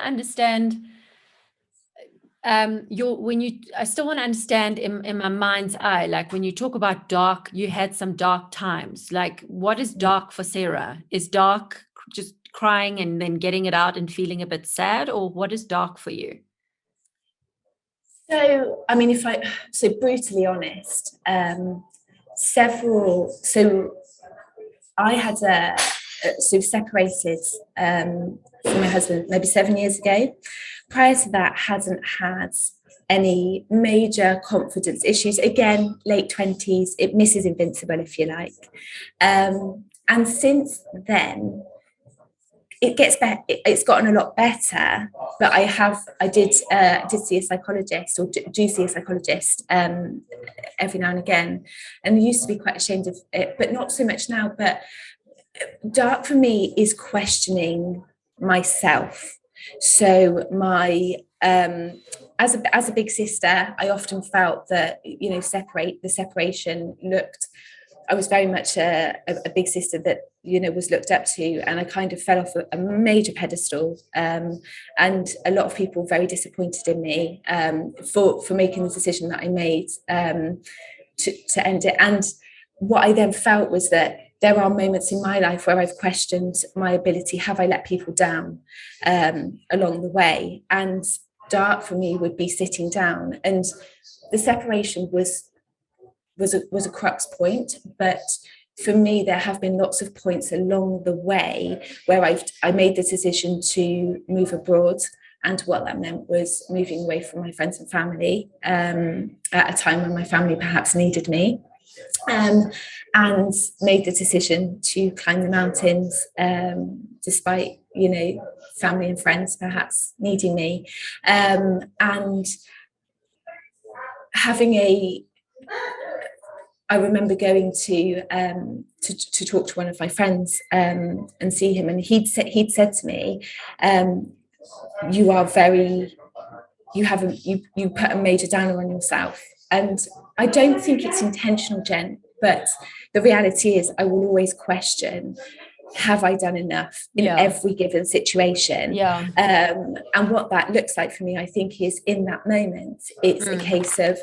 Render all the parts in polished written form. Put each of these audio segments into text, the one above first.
to understand I still want to understand in my mind's eye, like when you talk about dark, you had some dark times. Like, what is dark for Sarah? Is dark just crying and then getting it out and feeling a bit sad, or what is dark for you? So, I mean, brutally honest, I had separated from my husband maybe 7 years ago. Prior to that, hadn't had any major confidence issues. Again, late 20s, it Mrs. Invincible, if you like. And since then, it gets better. It's gotten a lot better. But I did see a psychologist, or do see a psychologist every now and again, and used to be quite ashamed of it, but not so much now. But dark for me is questioning myself. So my as a big sister, I often felt that the separation looked. I was very much a big sister that was looked up to, and I kind of fell off a major pedestal. And a lot of people very disappointed in me for making the decision that I made to end it. And what I then felt was that there are moments in my life where I've questioned my ability. Have I let people down along the way? And dark for me would be sitting down. And the separation was a crux point. But for me, there have been lots of points along the way where I made the decision to move abroad. And what that meant was moving away from my friends and family at a time when my family perhaps needed me. And made the decision to climb the mountains despite family and friends perhaps needing me, and having I remember going to talk to one of my friends and see him, and he'd said to me, you put a major downer on yourself. And I don't think it's intentional, Jen, but the reality is I will always question, have I done enough in every given situation? And what that looks like for me, I think, is in that moment, it's a case of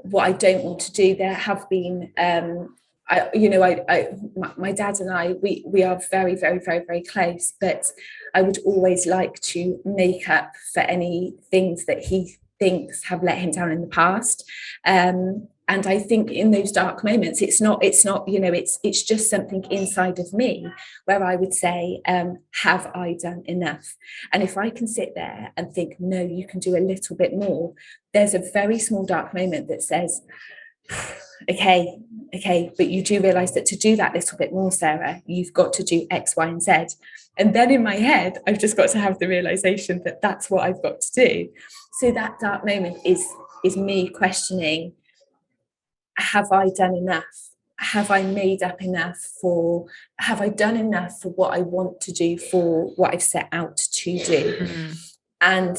what I don't want to do. There have been, my dad and I, we are very, very, very, very close, but I would always like to make up for any things that he thinks have let him down in the past. And I think in those dark moments, it's just something inside of me where I would say, have I done enough? And if I can sit there and think, no, you can do a little bit more, there's a very small dark moment that says, okay, but you do realize that to do that little bit more, Sarah, you've got to do X, Y, and Z. And then in my head, I've just got to have the realization that that's what I've got to do. So that dark moment is me questioning, have I done enough? Have I made up enough have I done enough for what I want to do, for what I've set out to do? And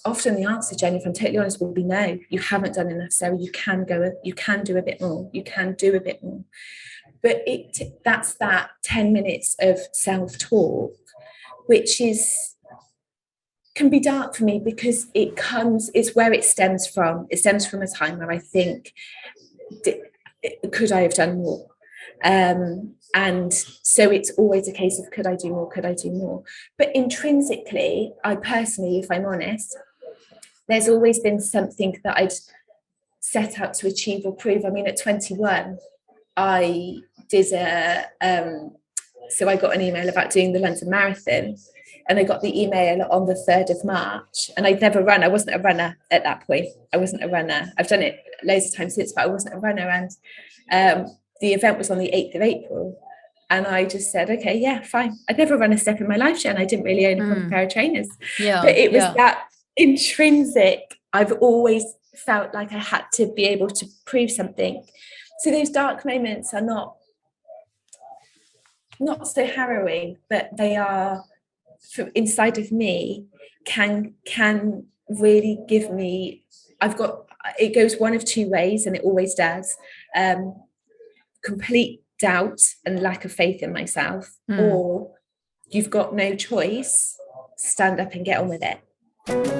often the answer, Jenny, if I'm totally honest, will be no, you haven't done enough, Sarah. You can do a bit more. You can do a bit more. But that's that 10 minutes of self-talk, which can be dark for me because it's where it stems from. It stems from a time where I think, could I have done more? And so it's always a case of, could I do more? But intrinsically, I personally, if I'm honest, there's always been something that I'd set out to achieve or prove. I mean, at 21, I did so I got an email about doing the London Marathon, and I got the email on the 3rd of March, and I'd never run. I wasn't a runner at that point. I wasn't a runner. I've done it loads of times since, but I wasn't a runner. And the event was on the 8th of April. And I just said, okay, yeah, fine. I'd never run a step in my life, Jen. I didn't really own a proper pair of trainers. But it was that intrinsic. I've always felt like I had to be able to prove something. So those dark moments are not so harrowing, but they are, from inside of me, can really give me, it goes one of two ways, and it always does, complete doubt and lack of faith in myself, or you've got no choice, stand up and get on with it.